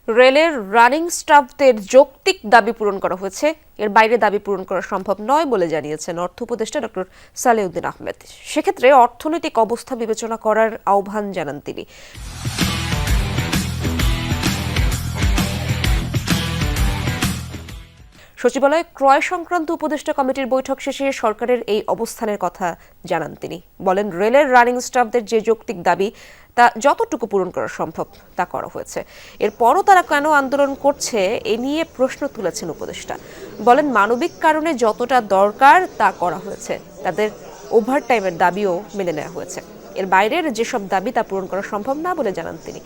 রেলের রানিং স্টাফদের যৌক্তিক দাবি পূরণ করা হয়েছে, এর বাইরে দাবি পূরণ করা সম্ভব নয় বলে জানিয়েছেন অর্থ উপদেষ্টা ডক্টর সালেউদ্দিন আহমেদ। সেক্ষেত্রে অর্থনৈতিক অবস্থা বিবেচনা করার আহ্বান জানান তিনি। সচিবালয়ে ক্রয় সংক্রান্ত উপদেষ্টা কমিটির বৈঠক শেষে সরকারের এই অবস্থানের কথা জানান তিনি। বলেন, রেলের রানিং স্টাফদের যে যৌক্তিক দাবি তা যতটুকু পূরণ করা সম্ভব তা করা হয়েছে। এরপরও তারা কেন আন্দোলন করছে এ নিয়ে প্রশ্ন তুলেছেন উপদেষ্টা। বলেন, মানবিক কারণে যতটা দরকার তা করা হয়েছে, তাদের ওভারটাইমের দাবিও মেনে নেওয়া হয়েছে। এর বাইরের যেসব দাবি তা পূরণ করা সম্ভব না বলে জানান তিনি।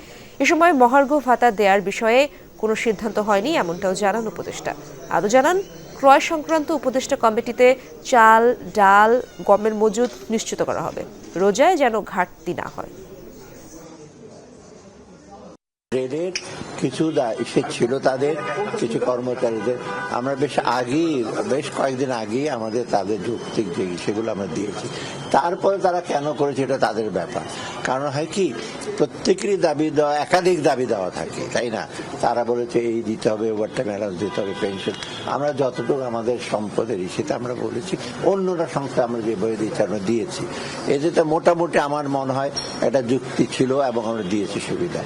এ সময় মহার্ঘ ভাতা দেওয়ার বিষয়ে কোনো সিদ্ধান্ত হয়নি এমনটাও জানান উপদেষ্টা। আরও জানান, ক্রয় সংক্রান্ত উপদেষ্টা কমিটিতে চাল, ডাল, গমের মজুদ নিশ্চিত করা হবে, রোজায় যেন ঘাটতি না হয়। রেলের কিছু ছিল, তাদের কিছু কর্মচারীদের আমরা বেশ কয়েকদিন আগেই আমাদের তাদের যৌক্তিক যে সেগুলো আমরা দিয়েছি। তারপরে তারা কেন করেছে এটা তাদের ব্যাপার। কারণ হয় কি, প্রত্যেকেরই দাবি দেওয়া, একাধিক দাবি দেওয়া থাকে, তাই না? তারা বলেছে এই দিতে হবে, ওভারটাইম অ্যালাউন্স দিতে হবে, পেনশন। আমরা যতটুকু আমাদের সম্পদের সেটা আমরা বলেছি, অন্যরা সংস্থা আমরা যে বই দিচ্ছি আমরা দিয়েছি। এতে মোটামুটি আমার মনে হয় একটা যুক্তি ছিল এবং আমরা দিয়েছি সুবিধা।